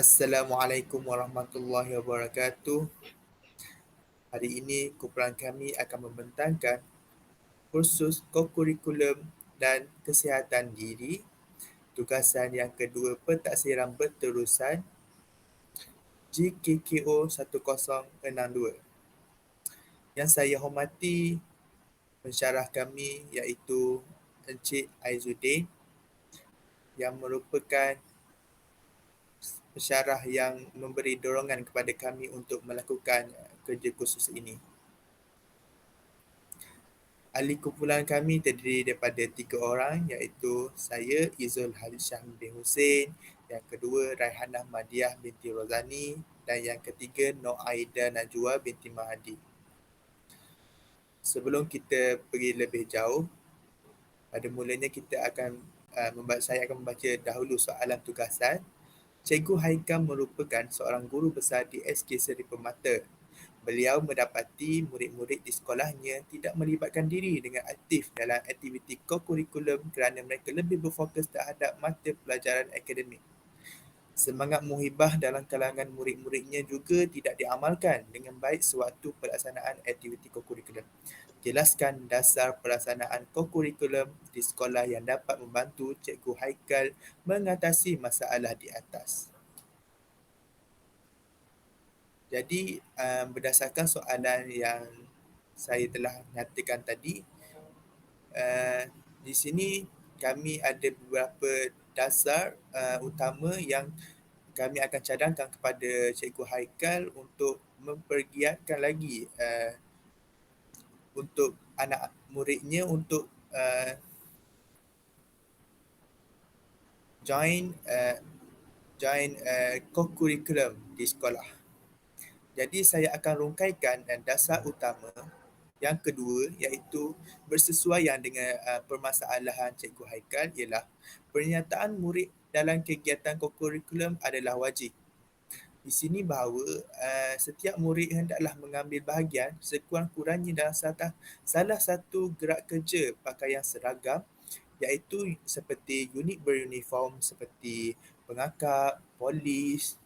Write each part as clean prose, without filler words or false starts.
Assalamualaikum warahmatullahi wabarakatuh. Hari ini kumpulan kami akan membentangkan kursus kokurikulum dan kesihatan diri, tugasan yang kedua pentaksiran berterusan GKKO 1062. Yang saya hormati pensyarah kami iaitu Encik Aizuddin yang merupakan pensyarah yang memberi dorongan kepada kami untuk melakukan kerja kursus ini. Ahli kumpulan kami terdiri daripada 3 orang iaitu saya, Izul Halid Syahmudin Hussein, yang kedua Raihanah Madiah binti Rozani dan yang ketiga Nur Aida Najwa binti Mahadi. Sebelum kita pergi lebih jauh, pada mulanya saya akan membaca dahulu soalan tugasan. Cikgu Haikal merupakan seorang guru besar di SK Seri Permata. Beliau mendapati murid-murid di sekolahnya tidak melibatkan diri dengan aktif dalam aktiviti kokurikulum kerana mereka lebih berfokus terhadap mata pelajaran akademik. Semangat muhibah dalam kalangan murid-muridnya juga tidak diamalkan dengan baik sewaktu pelaksanaan aktiviti kokurikulum. Jelaskan dasar pelaksanaan kokurikulum di sekolah yang dapat membantu Cikgu Haikal mengatasi masalah di atas. Jadi berdasarkan soalan yang saya telah nyatakan tadi, di sini kami ada beberapa dasar utama yang kami akan cadangkan kepada Cikgu Haikal untuk mempergiatkan lagi untuk anak muridnya untuk join kokurikulum di sekolah. Jadi saya akan rungkaikan dasar utama yang kedua iaitu bersesuaian dengan permasalahan Cikgu Haikal ialah pernyataan murid dalam kegiatan kokurikulum adalah wajib. Di sini bahawa setiap murid hendaklah mengambil bahagian sekurang-kurangnya dalam salah satu gerak kerja pakaian seragam iaitu seperti unit beruniform seperti pengakap, polis,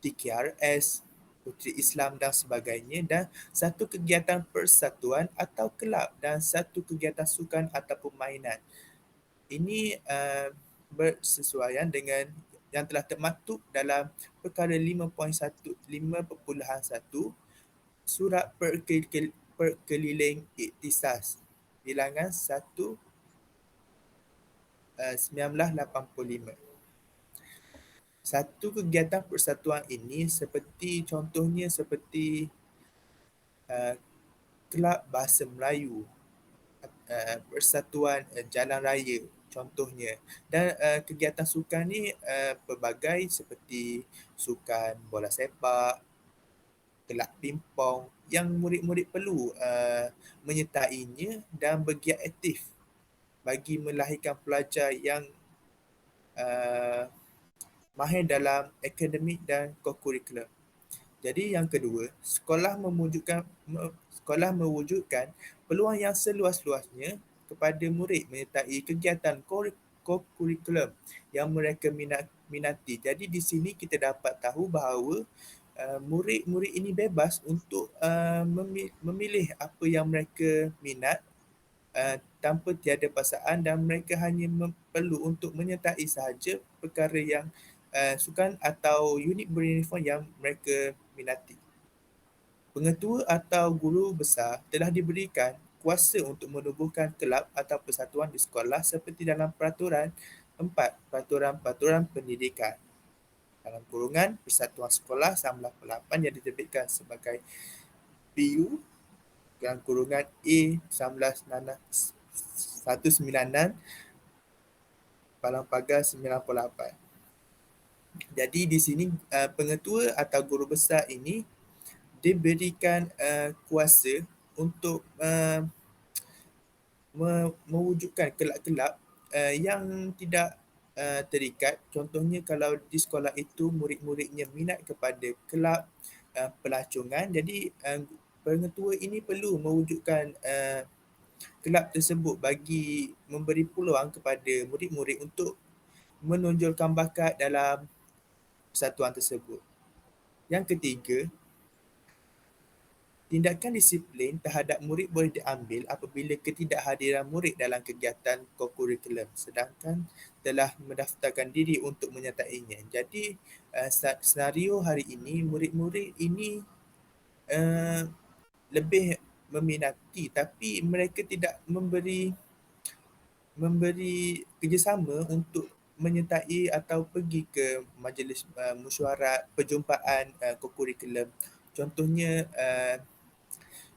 TKRS, Puteri Islam dan sebagainya, dan satu kegiatan persatuan atau kelab dan satu kegiatan sukan atau permainan. Ini bersesuaian dengan yang telah termaktub dalam perkara 5.1 Surat Perkeliling Iktisas bilangan 1 1985. Satu kegiatan persatuan ini contohnya seperti kelab bahasa Melayu, persatuan jalan raya contohnya, dan kegiatan sukan ni pelbagai seperti sukan bola sepak, kelab pimpong yang murid-murid perlu menyertainya dan bergiat aktif bagi melahirkan pelajar yang mahir dalam akademik dan kokurikulum. Jadi yang kedua, sekolah mewujudkan peluang yang seluas-luasnya kepada murid menyertai kegiatan kokurikulum yang mereka minati. Jadi di sini kita dapat tahu bahawa murid-murid ini bebas untuk memilih apa yang mereka minat tanpa tiada paksaan, dan mereka hanya perlu untuk menyertai sahaja perkara yang sukan atau unit beruniform yang mereka minati. Pengetua atau guru besar telah diberikan kuasa untuk menubuhkan kelab atau persatuan di sekolah seperti dalam Peraturan 4 Peraturan Pendidikan dalam kurungan Persatuan Sekolah 1988 yang diterbitkan sebagai PU dalam kurungan A 196 Palang Pagar 98. Jadi di sini pengetua atau guru besar ini diberikan kuasa untuk mewujudkan kelab-kelab yang tidak terikat. Contohnya kalau di sekolah itu murid-muridnya minat kepada kelab pelacungan, jadi pengetua ini perlu mewujudkan kelab tersebut bagi memberi peluang kepada murid-murid untuk menonjolkan bakat dalam persatuan tersebut. Yang ketiga, tindakan disiplin terhadap murid boleh diambil apabila ketidakhadiran murid dalam kegiatan kokurikulum sedangkan telah mendaftarkan diri untuk menyertainya. Jadi, senario hari ini, murid-murid ini lebih meminati tapi mereka tidak memberi kerjasama untuk menyertai atau pergi ke majlis mesyuarat, perjumpaan kokurikulum. Contohnya,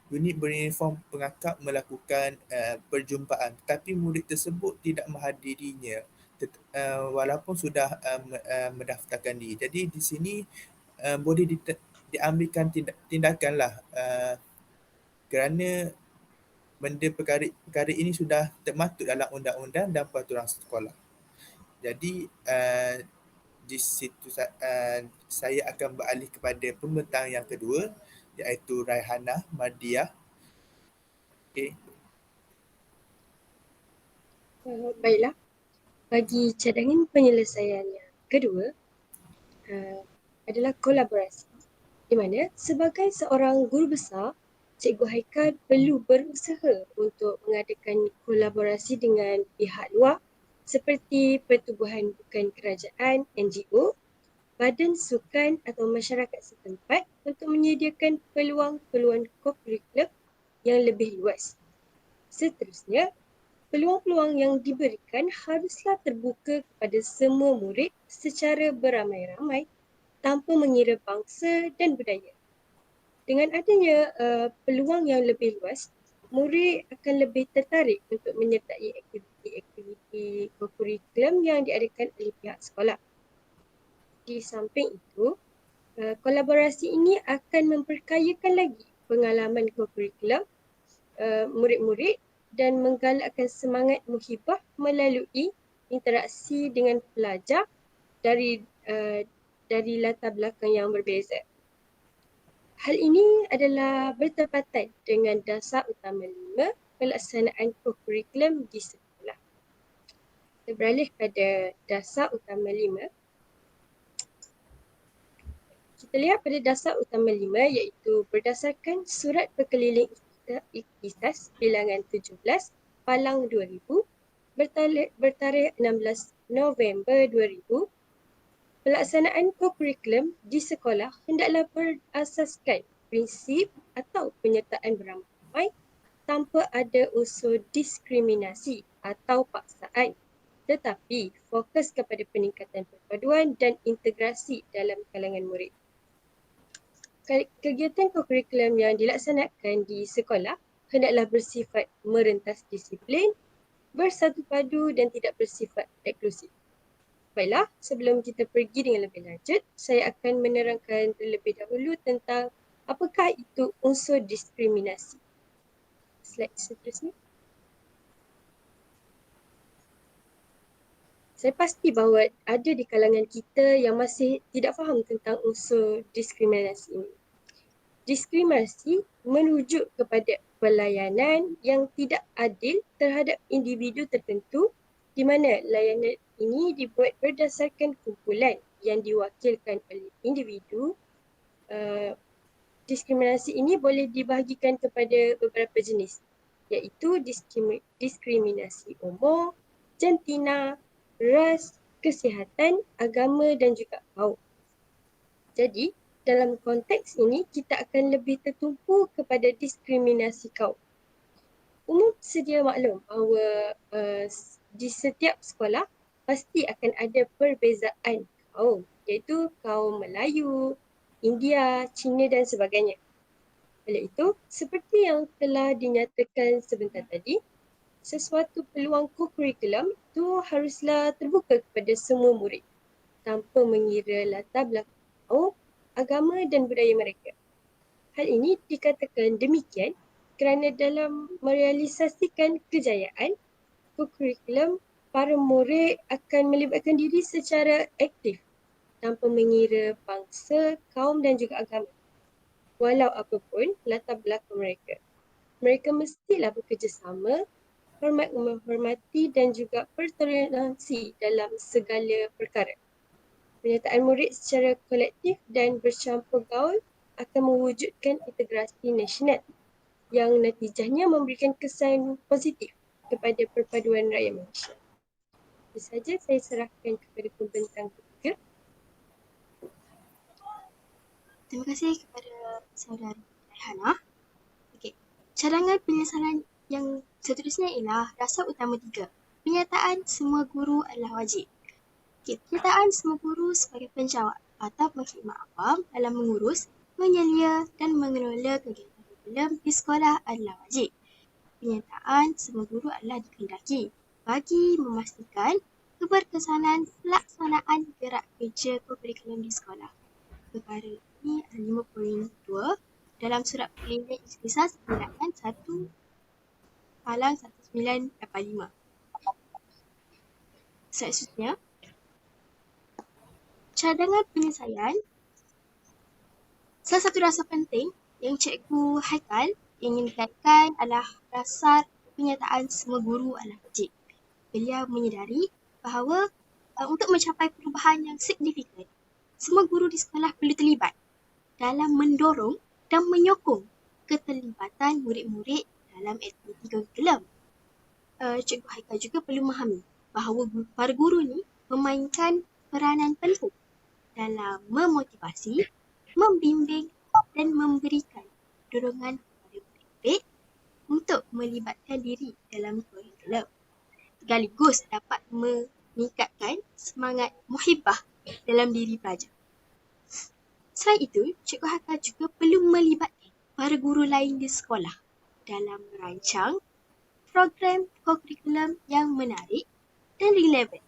unit beruniform pengakap melakukan perjumpaan tetapi murid tersebut tidak menghadirinya walaupun sudah mendaftarkan diri. Jadi di sini boleh diambilkan tindakanlah kerana benda perkara ini sudah termaktub dalam undang-undang dan peraturan sekolah. Jadi di situ saya akan beralih kepada pembentang yang kedua iaitu Raihanah Mardiah. Okey. Baiklah, bagi cadangan penyelesaian yang kedua adalah kolaborasi, di mana sebagai seorang guru besar, Cikgu Haikal perlu berusaha untuk mengadakan kolaborasi dengan pihak luar seperti pertubuhan bukan kerajaan, NGO, badan sukan atau masyarakat setempat untuk menyediakan peluang-peluang kokurikulum yang lebih luas. Seterusnya, peluang-peluang yang diberikan haruslah terbuka kepada semua murid secara beramai-ramai tanpa mengira bangsa dan budaya. Dengan adanya peluang yang lebih luas, murid akan lebih tertarik untuk menyertai aktiviti-aktiviti kokurikulum yang diadakan oleh pihak sekolah. Di samping itu, kolaborasi ini akan memperkayakan lagi pengalaman kokurikulum murid-murid dan menggalakkan semangat muhibah melalui interaksi dengan pelajar dari latar belakang yang berbeza. Hal ini adalah bertepatan dengan dasar utama 5 pelaksanaan kokurikulum di sekolah. Kita beralih pada dasar utama 5. Kita lihat pada dasar utama 5 iaitu berdasarkan Surat Berkeliling Ikhtisas Bilangan 17 Palang 2000 bertarikh 16 November 2000, pelaksanaan kokurikulum di sekolah hendaklah berasaskan prinsip atau penyertaan beramai tanpa ada unsur diskriminasi atau paksaan, tetapi fokus kepada peningkatan perpaduan dan integrasi dalam kalangan murid. Kegiatan kokurikulum yang dilaksanakan di sekolah hendaklah bersifat merentas disiplin, bersatu padu dan tidak bersifat eksklusif. Baiklah, sebelum kita pergi dengan lebih lanjut, saya akan menerangkan terlebih dahulu tentang apakah itu unsur diskriminasi. Slide seterusnya. Saya pasti bahawa ada di kalangan kita yang masih tidak faham tentang unsur diskriminasi ini. Diskriminasi merujuk kepada pelayanan yang tidak adil terhadap individu tertentu di mana layanan ini dibuat berdasarkan kumpulan yang diwakilkan oleh individu. Diskriminasi ini boleh dibahagikan kepada beberapa jenis, iaitu diskriminasi umur, jantina, ras, kesihatan, agama dan juga kaum. Jadi, dalam konteks ini, kita akan lebih tertumpu kepada diskriminasi kaum. Umum sedia maklum bahawa di setiap sekolah pasti akan ada perbezaan kaum, iaitu kaum Melayu, India, Cina dan sebagainya. Oleh itu, seperti yang telah dinyatakan sebentar tadi, sesuatu peluang kokurikulum itu haruslah terbuka kepada semua murid tanpa mengira latar belakang kaum, agama dan budaya mereka. Hal ini dikatakan demikian kerana dalam merealisasikan kejayaan, kokurikulum para murid akan melibatkan diri secara aktif tanpa mengira bangsa, kaum dan juga agama. Walau apapun latar belakang mereka, mereka mestilah bekerjasama, hormat menghormati dan juga bertoleransi dalam segala perkara. Penyertaan murid secara kolektif dan bercampur gaul akan mewujudkan integrasi nasional yang natijahnya memberikan kesan positif kepada perpaduan rakyat Malaysia. Itu saja saya serahkan kepada pembentang ketiga. Terima kasih kepada saudari Rehana. Okey, cadangan penyesalan yang seterusnya ialah dasar utama 3. Penyertaan semua guru adalah wajib. Okey, penyertaan semua guru sebagai penjawat atau pengkhidmat awam dalam mengurus, menyelia dan mengelola kegiatan kurikulum di sekolah adalah wajib. Penyertaan semua guru adalah dikehendaki bagi memastikan keberkesanan pelaksanaan gerak kerja kurikulum di sekolah. Perkara ini 5.2 dalam surat perlindungan Istisas bilangan 1/1985. Seterusnya, cadangan penyelesaian. Salah satu dasar penting yang Cikgu Haikal ingin dikaitkan adalah dasar penyertaan semua guru adalah wajib. Beliau menyedari bahawa untuk mencapai perubahan yang signifikan, semua guru di sekolah perlu terlibat dalam mendorong dan menyokong keterlibatan murid-murid dalam aktiviti kurikulum. Cikgu Haikal juga perlu memahami bahawa para guru ni memainkan peranan penting dalam memotivasi, membimbing dan memberikan dorongan kepada murid-murid untuk melibatkan diri dalam kurikulum. Sekaligus dapat meningkatkan semangat muhibah dalam diri pelajar. Selain itu, Cikgu Haikal juga perlu melibatkan para guru lain di sekolah dalam merancang program kurikulum yang menarik dan relevan.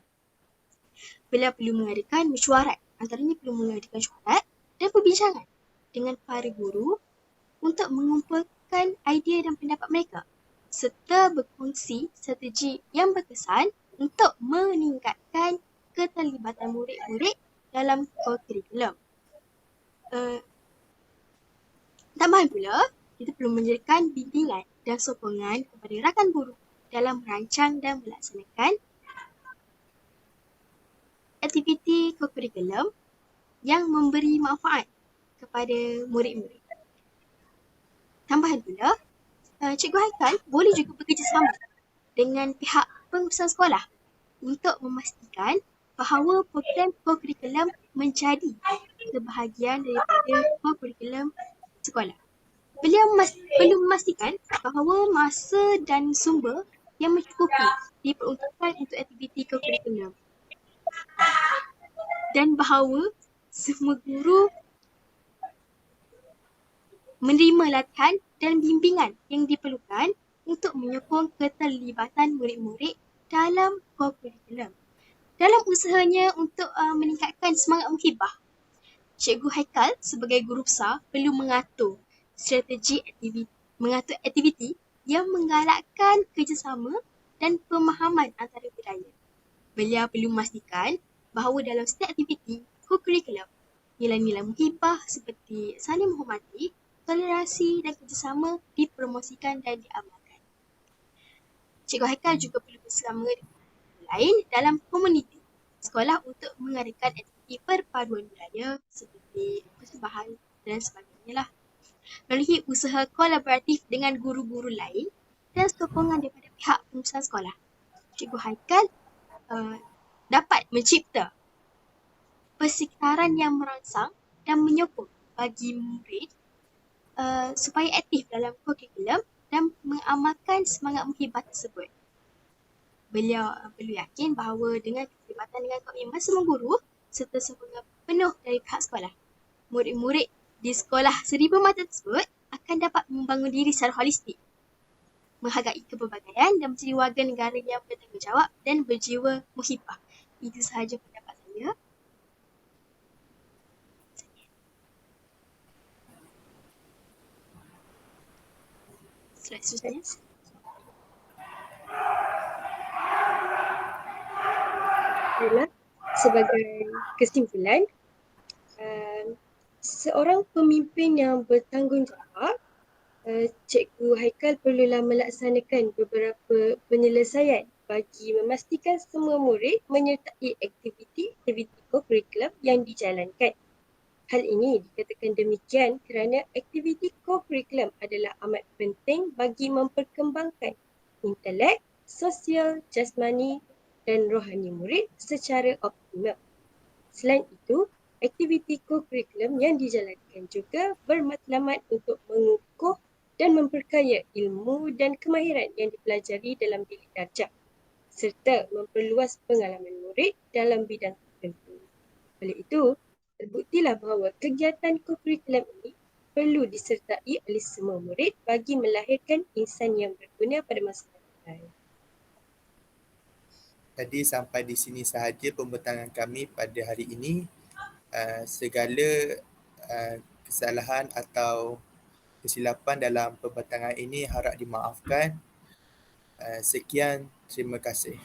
Beliau perlu mengadakan mesyuarat, antaranya perlu mengadakan mesyuarat dan perbincangan dengan para guru untuk mengumpulkan idea dan pendapat mereka serta berkongsi strategi yang berkesan untuk meningkatkan keterlibatan murid-murid dalam kurikulum. Tambahan pula, kita perlu menjadikan bimbingan dan sokongan kepada rakan guru dalam merancang dan melaksanakan aktiviti kurikulum yang memberi manfaat kepada murid-murid. Tambahan pula, Cikgu Haikal boleh juga bekerjasama dengan pihak pengurusan sekolah untuk memastikan bahawa program kurikulum menjadi sebahagian daripada kurikulum sekolah. Beliau perlu memastikan bahawa masa dan sumber yang mencukupi diperuntukkan untuk aktiviti kurikulum dan bahawa semua guru menerima latihan dan bimbingan yang diperlukan untuk menyokong keterlibatan murid-murid dalam kurikulum. Dalam usahanya untuk meningkatkan semangat muhibah, Cikgu Haikal sebagai guru besar perlu mengatur aktiviti yang menggalakkan kerjasama dan pemahaman antara budaya. Beliau perlu memastikan bahawa dalam setiap aktiviti kurikulum, nilai-nilai muhibah seperti saling menghormati, tolerasi dan kerjasama dipromosikan dan diamalkan. Cikgu Haikal juga perlu bersama dengan lain dalam komuniti sekolah untuk mengadakan aktiviti perpaduan budaya seperti persembahan dan sebagainya lah. Melalui usaha kolaboratif dengan guru-guru lain dan sokongan daripada pihak pengurusan sekolah, Cikgu Haikal dapat mencipta persekitaran yang merangsang dan menyokong bagi murid supaya aktif dalam kurikulum dan mengamalkan semangat muhibah tersebut. Beliau perlu yakin bahawa dengan keterlibatan dengan komitmen semua guru serta sokongan penuh dari pihak sekolah, murid-murid di sekolah 1000 mata tersebut akan dapat membangun diri secara holistik, menghargai kepelbagaian dan menjadi warga negara yang bertanggungjawab dan berjiwa muhibah. Itu sahaja pendapat saya. Seterusnya. Sebagai kesimpulan, seorang pemimpin yang bertanggungjawab, Cikgu Haikal perlulah melaksanakan beberapa penyelesaian bagi memastikan semua murid menyertai aktiviti co-curriculum yang dijalankan. Hal ini dikatakan demikian kerana aktiviti co-curriculum adalah amat penting bagi memperkembangkan intelek, sosial, jasmani dan rohani murid secara optimal. Selain itu, aktiviti co-curriculum yang dijalankan juga bermatlamat untuk mengukuh dan memperkaya ilmu dan kemahiran yang dipelajari dalam bilik darjah serta memperluas pengalaman murid dalam bidang tertentu. Oleh itu, terbuktilah bahawa kegiatan co-curriculum ini perlu disertai oleh semua murid bagi melahirkan insan yang berguna pada masa depan. Jadi sampai di sini sahaja pembincangan kami pada hari ini. Segala kesalahan atau kesilapan dalam pembincangan ini harap dimaafkan. Sekian, terima kasih.